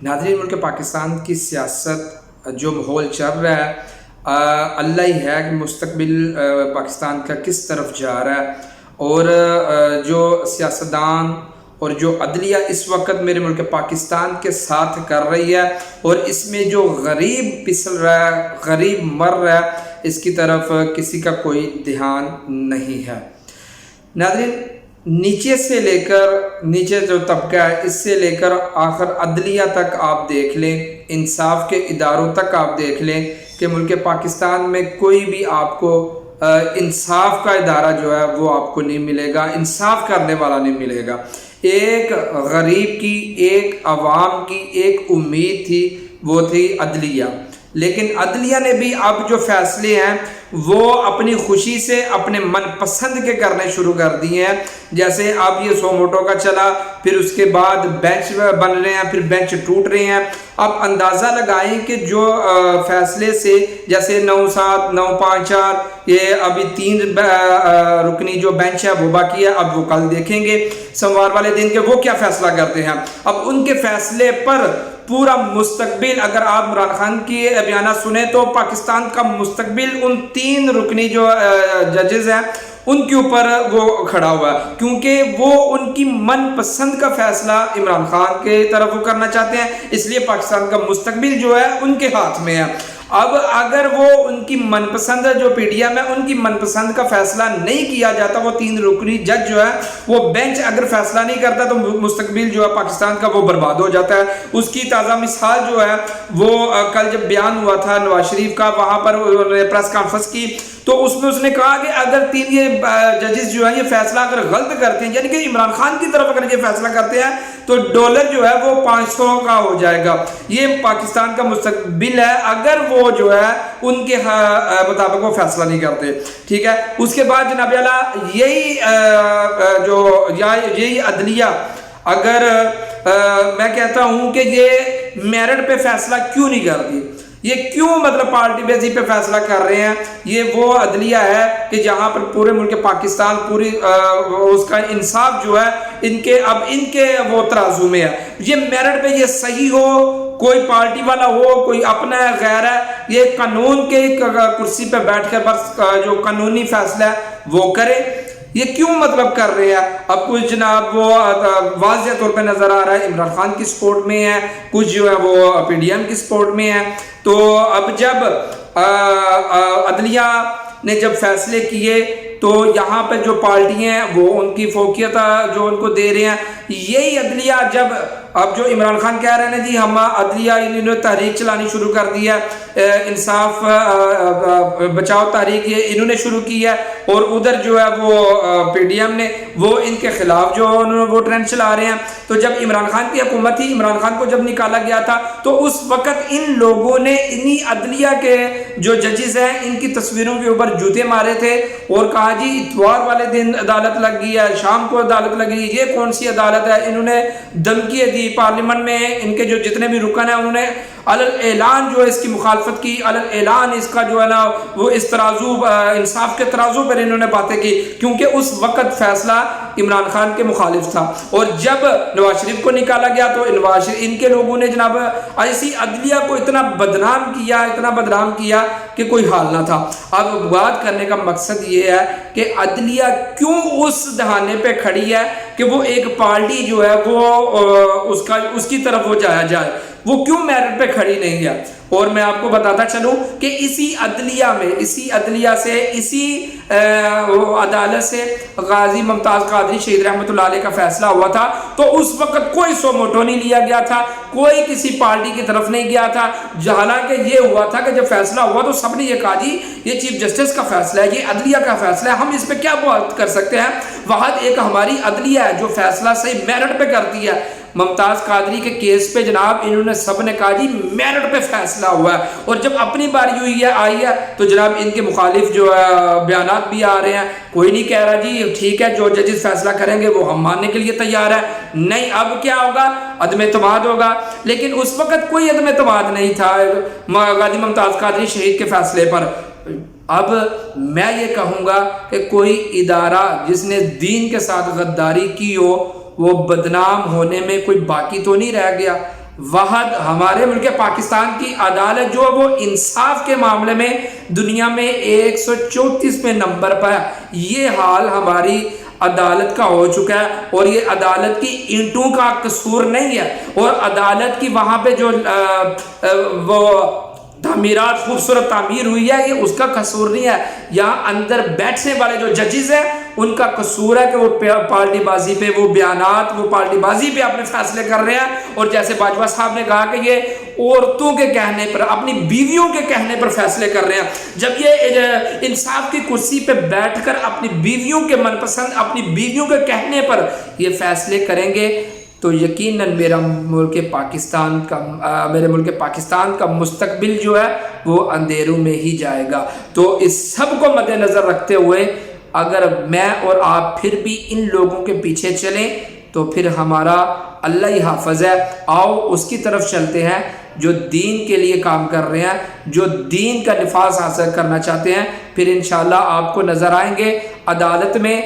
ناظرین، ملک پاکستان کی سیاست جو ماحول چل رہا ہے، اللہ ہی ہے کہ مستقبل پاکستان کا کس طرف جا رہا ہے، اور جو سیاستدان اور جو عدلیہ اس وقت میرے ملک پاکستان کے ساتھ کر رہی ہے، اور اس میں جو غریب پسل رہا ہے، غریب مر رہا ہے، اس کی طرف کسی کا کوئی دھیان نہیں ہے۔ ناظرین، نیچے سے لے کر نیچے جو طبقہ ہے، اس سے لے کر آخر عدلیہ تک آپ دیکھ لیں، انصاف کے اداروں تک آپ دیکھ لیں کہ ملک پاکستان میں کوئی بھی آپ کو انصاف کا ادارہ جو ہے وہ آپ کو نہیں ملے گا، انصاف کرنے والا نہیں ملے گا۔ ایک غریب کی، ایک عوام کی ایک امید تھی، وہ تھی عدلیہ، لیکن عدلیہ نے بھی اب جو فیصلے ہیں وہ اپنی خوشی سے اپنے من پسند کے کرنے شروع کر دیے ہیں۔ جیسے اب یہ سو موٹو کا چلا، پھر اس کے بعد بینچ بن رہے ہیں، پھر بینچ ٹوٹ رہے ہیں۔ اب اندازہ لگائیں کہ جو فیصلے سے جیسے 9-7 9-5-4 یہ ابھی 3 رکنی جو بینچ ہے وہ باقی ہے، اب وہ کل دیکھیں گے سوموار والے دن کے وہ کیا فیصلہ کرتے ہیں۔ اب ان کے فیصلے پر پورا مستقبل، اگر آپ عمران خان کی بیانات سنیں تو پاکستان کا مستقبل ان 3 رکنی جو ججز ہیں ان کے اوپر وہ کھڑا ہوا ہے، کیونکہ وہ ان کی من پسند کا فیصلہ عمران خان کے طرف وہ کرنا چاہتے ہیں، اس لیے پاکستان کا مستقبل جو ہے ان کے ہاتھ میں ہے۔ اب اگر وہ ان کی من پسند جو پی ڈی ایم ہے ان کی من پسند کا فیصلہ نہیں کیا جاتا، وہ 3 رکنی جج جو ہے وہ بینچ اگر فیصلہ نہیں کرتا تو مستقبل جو ہے پاکستان کا وہ برباد ہو جاتا ہے۔ اس کی تازہ مثال جو ہے وہ کل جب بیان ہوا تھا نواز شریف کا، وہاں پر پریس کانفرنس کی تو اس میں اس نے کہا کہ اگر 3 یہ ججز جو ہیں یہ فیصلہ اگر غلط کرتے ہیں، یعنی کہ عمران خان کی طرف اگر یہ فیصلہ کرتے ہیں تو ڈالر جو ہے وہ 500 کا ہو جائے گا۔ یہ پاکستان کا مستقبل ہے اگر وہ جو ہے ان کے مطابق وہ فیصلہ نہیں کرتے، ٹھیک ہے۔ اس کے بعد جناب اعلیٰ یہی عدلیہ، اگر میں کہتا ہوں کہ یہ میرٹ پہ فیصلہ کیوں نہیں کرتی، یہ کیوں مطلب پارٹی بیسی پہ فیصلہ کر رہے ہیں، یہ وہ عدلیہ ہے کہ جہاں پر پورے ملک پاکستان پوری اس کا انصاف جو ہے ان کے وہ ترازو میں ہے۔ یہ میرٹ پہ یہ صحیح ہو، کوئی پارٹی والا ہو، کوئی اپنا ہے غیر ہے، یہ قانون کے کرسی پہ بیٹھ کر بس جو قانونی فیصلہ ہے وہ کرے۔ یہ کیوں مطلب کر رہے ہیں؟ اب کچھ جناب وہ واضح طور پہ نظر آ رہا ہے عمران خان کی سپورٹ میں ہے، کچھ جو ہے وہ پی ڈی ایم کی سپورٹ میں ہے۔ تو اب جب عدلیہ نے جب فیصلے کیے تو یہاں پہ جو پارٹیاں ہیں وہ ان کی فوقیت جو ان کو دے رہے ہیں، یہی عدلیہ جب اب جو عمران خان کہہ رہے ہیں جی ہم عدلیہ انہوں نے تحریک چلانی شروع کر دی ہے، انصاف بچاؤ تحریک یہ انہوں نے شروع کی ہے، اور ادھر جو ہے وہ پی ڈی ایم نے وہ ان کے خلاف جو وہ ٹرینڈ چلا رہے ہیں۔ تو جب عمران خان کی حکومت تھی، عمران خان کو جب نکالا گیا تھا تو اس وقت ان لوگوں نے انہی عدلیہ کے جو ججز ہیں ان کی تصویروں کے اوپر جوتے مارے تھے اور کہا جی اتوار والے دن عدالت لگ گئی ہے، شام کو عدالت لگ گئی، یہ کون سی عدالت ہے۔ انہوں نے دھمکی دی پارلیمنٹ میں، ان کے جو جتنے بھی رکن ہیں انہوں نے علل اعلان جو ہے اس کی مخالفت کی، علل اعلان اس کا جو ہے نا وہ اس ترازو انصاف کے ترازو پر انہوں نے باتیں کی، کیونکہ اس وقت فیصلہ عمران خان کے مخالف تھا۔ اور جب نواز شریف کو نکالا گیا تو ان کے لوگوں نے جناب ایسی عدلیہ کو اتنا بدنام کیا کہ کوئی حال نہ تھا۔ اب بات کرنے کا مقصد یہ ہے کہ عدلیہ کیوں اس دہانے پہ کھڑی ہے کہ وہ ایک پارٹی جو ہے وہ اس کی طرف وہ جایا جائے، وہ کیوں میرٹ پہ کھڑی نہیں ہے۔ اور میں آپ کو بتاتا چلوں کہ اسی عدلیہ سے اسی عدالت سے غازی ممتاز قادری شہید رحمۃ اللہ علیہ کا فیصلہ ہوا تھا، تو اس وقت کوئی سو موٹو نہیں لیا گیا تھا، کوئی کسی پارٹی کی طرف نہیں گیا تھا۔ حالانکہ یہ ہوا تھا کہ جب فیصلہ ہوا تو سب نے یہ کہا جی یہ چیف جسٹس کا فیصلہ ہے، یہ عدلیہ کا فیصلہ ہے، ہم اس پہ کیا بات کر سکتے ہیں۔ وہاں ایک ہماری عدلیہ ہے جو فیصلہ صحیح میرٹ پہ کرتی ہے۔ ممتاز قادری کے کیس پہ جناب انہوں نے سب نے کہا جی میرٹ پہ فیصلہ ہوا ہے، اور جب اپنی باری آئی ہے تو جناب ان کے مخالف جو بیانات بھی آ رہے ہیں، کوئی نہیں کہہ رہا جی ٹھیک ہے جو ججز فیصلہ کریں گے وہ ہم ماننے کے لیے تیار ہے، نہیں اب کیا ہوگا، عدم اعتماد ہوگا۔ لیکن اس وقت کوئی عدم اعتماد نہیں تھا غازی ممتاز قادری شہید کے فیصلے پر۔ اب میں یہ کہوں گا کہ کوئی ادارہ جس نے دین کے ساتھ غداری کی ہو وہ بدنام ہونے میں کوئی باقی تو نہیں رہ گیا۔ وحد ہمارے ملک پاکستان کی عدالت جو ہے وہ انصاف کے معاملے میں دنیا میں 134ویں نمبر پر ہے۔ یہ حال ہماری عدالت کا ہو چکا ہے، اور یہ عدالت کی اینٹوں کا قصور نہیں ہے، اور عدالت کی وہاں پہ جو وہ تعمیرات خوبصورت تعمیر ہوئی ہے یہ اس کا قصور نہیں ہے، یہاں اندر بیٹھنے والے جو ججز ہیں ان کا قصور ہے کہ وہ پارٹی بازی پہ وہ بیانات، وہ پارٹی بازی پہ اپنے فیصلے کر رہے ہیں، اور جیسے باجوہ صاحب نے کہا کہ یہ عورتوں کے کہنے پر، اپنی بیویوں کے کہنے پر فیصلے کر رہے ہیں۔ جب یہ انصاف کی کرسی پہ بیٹھ کر اپنی بیویوں کے من پسند، اپنی بیویوں کے کہنے پر یہ فیصلے کریں گے تو یقیناً میرے ملک پاکستان کا مستقبل جو ہے وہ اندھیروں میں ہی جائے گا۔ تو اس سب کو مد نظر رکھتے ہوئے اگر میں اور آپ پھر بھی ان لوگوں کے پیچھے چلیں تو پھر ہمارا اللہ ہی حافظ ہے۔ آؤ اس کی طرف چلتے ہیں جو دین کے لیے کام کر رہے ہیں، جو دین کا نفاذ حاصل کرنا چاہتے ہیں۔ پھر انشاءاللہ آپ کو نظر آئیں گے عدالت میں،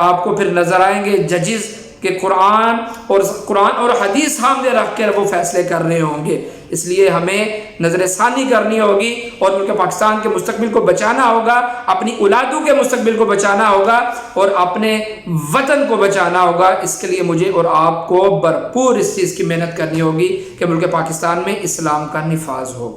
آپ کو پھر نظر آئیں گے ججز کہ قرآن اور حدیث سامنے رکھ کر وہ فیصلے کر رہے ہوں گے۔ اس لیے ہمیں نظر ثانی کرنی ہوگی اور ملک پاکستان کے مستقبل کو بچانا ہوگا، اپنی اولادوں کے مستقبل کو بچانا ہوگا اور اپنے وطن کو بچانا ہوگا۔ اس کے لیے مجھے اور آپ کو بھرپور اس چیز کی محنت کرنی ہوگی کہ ملک پاکستان میں اسلام کا نفاذ ہو۔